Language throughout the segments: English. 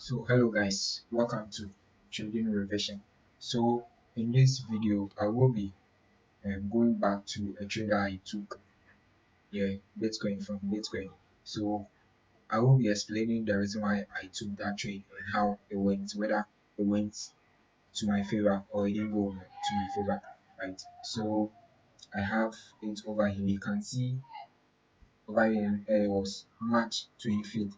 So hello guys, welcome to trading revision. So in this video I will be going back to a trade I took, Bitcoin from Bitcoin. So I will be explaining the reason why I took that trade and how it went, whether it went to my favor or it didn't go to my favor, right? So I have it over here. You can see over here it was March 25th,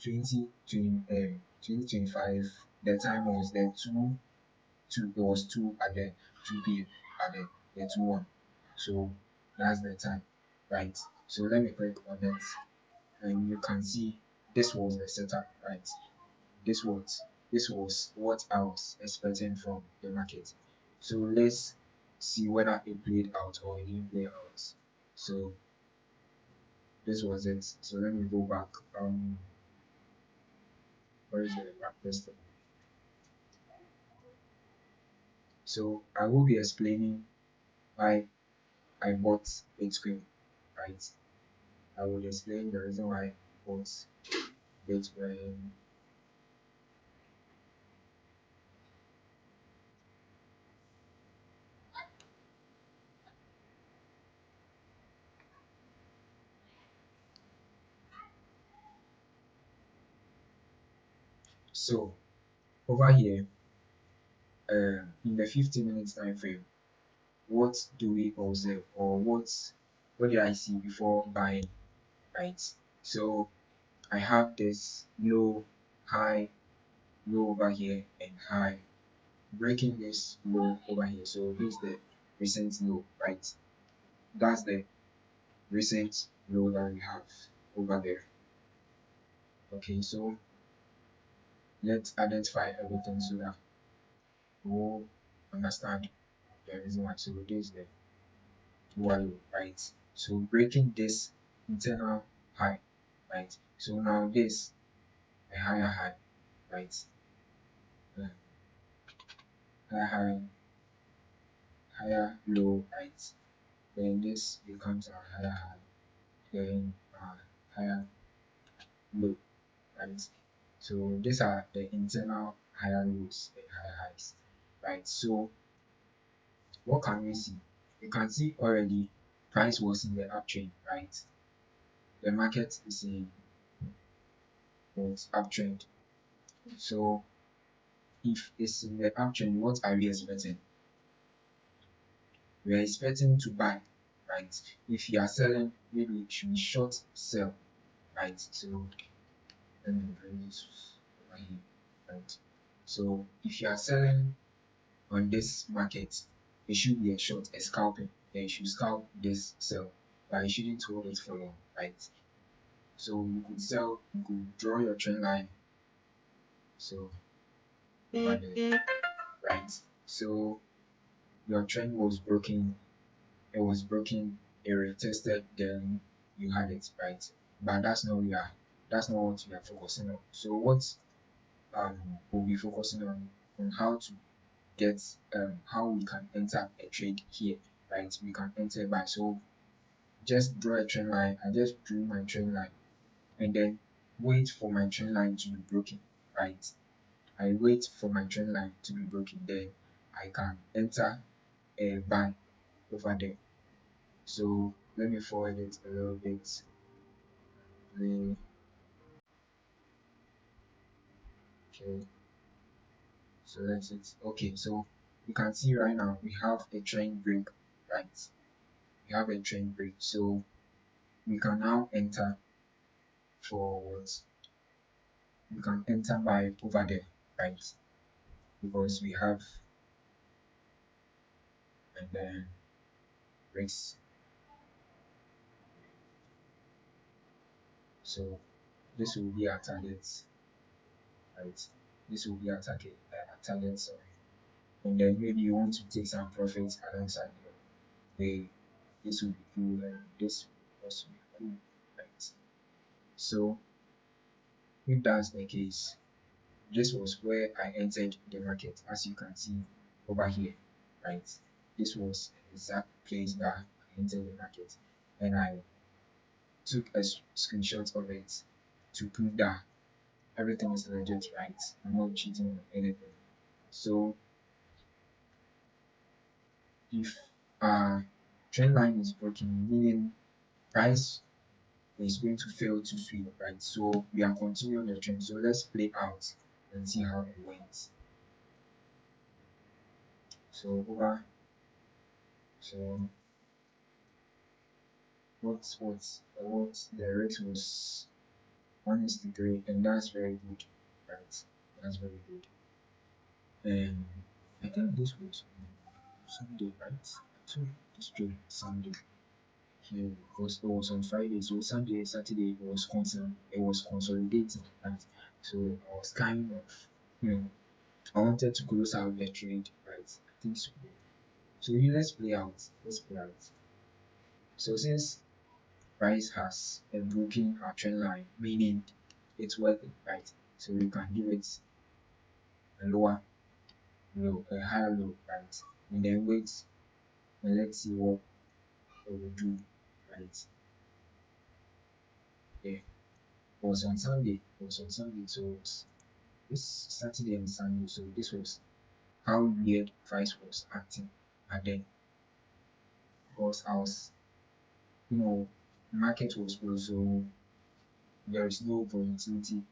2025. The time was there 2 it was 2 at the 2 p.m. at the 2 1. So that's the time, right? So let me click on it and you can see this was the setup, right? This was what I was expecting from the market. So let's see whether it played out or it didn't play out. So this was it. So let me go back. Where is the back system? So I will be explaining why I bought Bitcoin, right? I will explain the reason why I bought Bitcoin. So over here, in the 50 minutes time frame, what do we observe or what did I see before buying, right? So I have this high, low over here and high, breaking this low over here. So this is the recent low, right? That's the recent low that we have over there. Okay, so let's identify everything so that we will understand the reason why. So this is the value, right? So breaking this internal high, right? So now this a higher high, right? Uh, higher high, higher low, right? Then this becomes a higher high, then higher low, right? So these are the internal higher lows and higher highs, right? So what can we see? You can see already price was in the uptrend, right? The market is in its uptrend. So if it's in the uptrend, what are we expecting? We are expecting to buy, right? If you are selling, maybe you should be short sell, right? So let me bring this over here, right? So if you are selling on this market, it should be a short, a scalping. Then you should scalp this sell, but you shouldn't hold it for long, right? So you could sell, you could draw your trend line. So over there, right? So your trend was broken, it was broken, it retested, then you had it, right? But that's not what we are focusing on. So what we'll be focusing on how to get how we can enter a trade here, right? We can enter by so just draw a trend line. I just drew my trend line and then wait for my trend line to be broken, right? I wait for my trend line to be broken, then I can enter a buy over there. So let me forward it a little bit. Okay, so that's it. Okay, so you can see right now we have a trend break, right? We have a trend break, so we can now enter for what? We can enter by over there, right? Because we have and then breaks. So this will be our target, right? This will be our target, sorry. And then maybe you want to take some profits alongside the this will be cool and this will also be cool, right? So if that's the case, this was where I entered the market, as you can see over here, right? This was the exact place that I entered the market, and I took a screenshot of it to prove that everything is legit, right? I'm not cheating on anything. So if trend line is broken, meaning price is going to fail to swing, right? So we are continuing the trend. So let's play out and see how it went. So over. So what the rate was 1 is to 3, and that's very good, right? That's very good. And I think this was Sunday, right? So this trade Sunday. Here it was on Friday, so Sunday, Saturday it was consolidating, right? So I was kind of, you know, I wanted to close out the trade, right? I think so. So here, let's play out. Let's play out. So since price has a broken our trend line, meaning it's working, right? So we can give it a lower low, a higher low, right? And then wait and let's see what it will do, right? Yeah, it was on Sunday. It was on Sunday, so it's this Saturday and Sunday. So this was how weird price was acting. And then because I was, market was closed, so there is no volatility in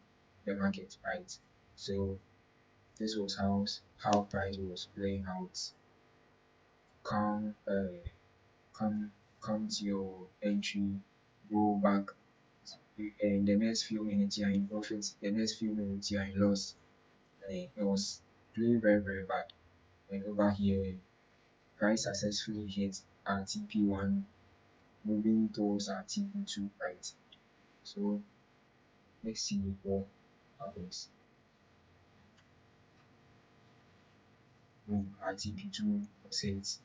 the market, right? So this was how price was playing out. Come, come, come to your entry, go back, and the next few minutes you are in profit. The next few minutes you are in loss. It was playing very very bad. And over here, price successfully hit our TP1, moving towards our TP2, right? So let's see what happens. Our TP2 was hit,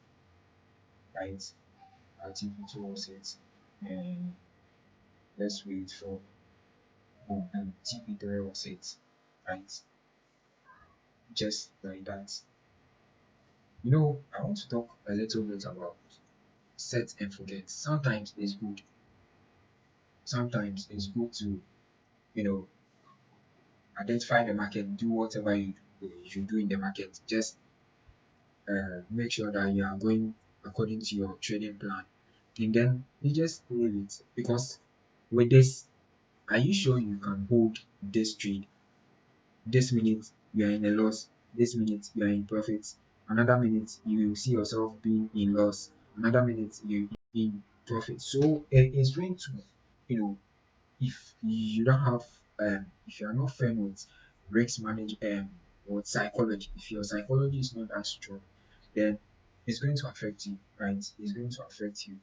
right? Our TP2 was hit, and let's wait for and TP3 was hit, right? Just like that. I want to talk a little bit about set and forget. Sometimes it's good to, you know, identify the market, do whatever you do in the market. Just make sure that you are going according to your trading plan. And then you just leave it. Because with this, are you sure you can hold this trade? This minute you are in a loss, this minute you are in profit, another minute you see yourself being in loss, another minute you in profit. So it's going to, you know, if you don't have if you are not firm with risk manage or psychology, if your psychology is not that strong, then it's going to affect you, right? It's going to affect you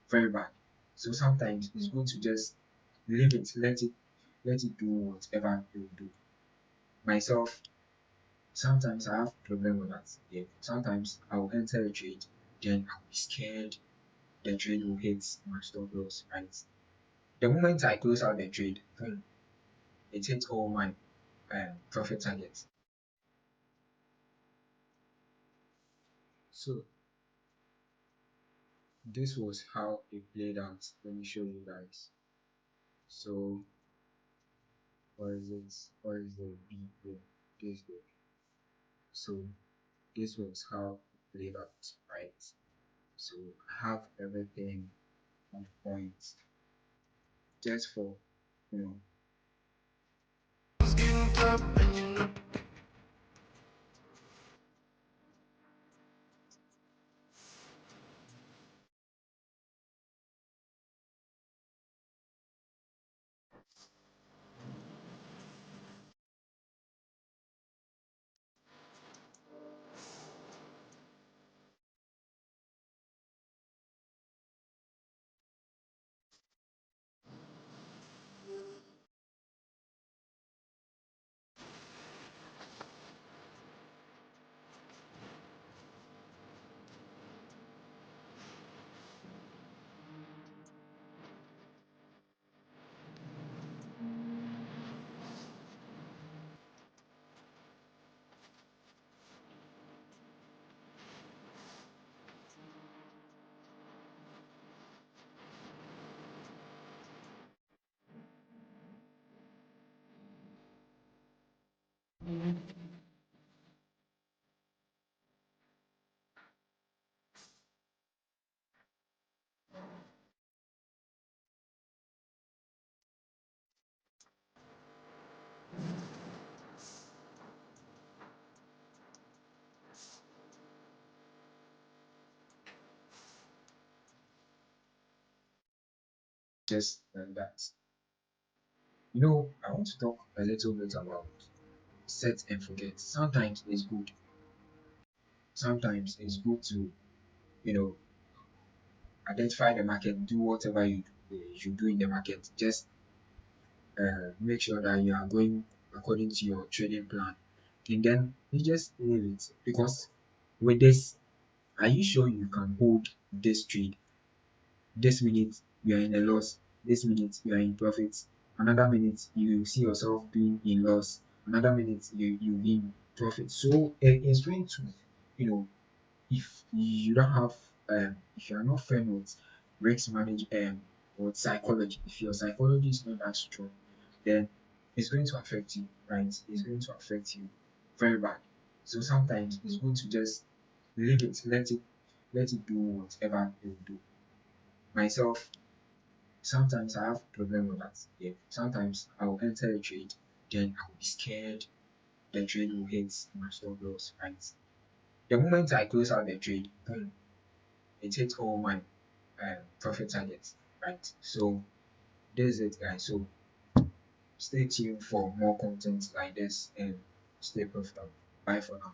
very bad. So sometimes it's good to just leave it, let it do whatever it will do. Myself, sometimes I have problem with that. Yeah. Sometimes I'll enter a trade, then I'll be scared the trade will hit my stop loss, right? The moment I close out the trade, it hits all my profit targets. So this was how it played out. Let me show you guys. So what is this? What is the B here? This there. So this was how it played out, right? So I have everything on point just for you know just like that. I want to talk a little bit about set and forget. Sometimes it's good to, you know, identify the market, do whatever you do in the market. Just make sure that you are going according to your trading plan, and then you just leave it. Because with this, are you sure you can hold this trade? This minute you are in a loss, this minute you are in profit, another minute you see yourself being in loss, another minute you be in profit. So it's going to, you know, if you don't have if you are not firm with risk manage or psychology, if your psychology is not that strong, then it's going to affect you, right? It's going to affect you very bad. So sometimes it's good to just leave it, let it do whatever it will do. Myself, sometimes I have problem with that. Yeah. Sometimes I will enter a trade, then I will be scared the trade will hit my stop loss, right? The moment I close out the trade, boom, it hits all my profit targets, right? So this is it, guys. So stay tuned for more content like this and stay profitable. Bye for now.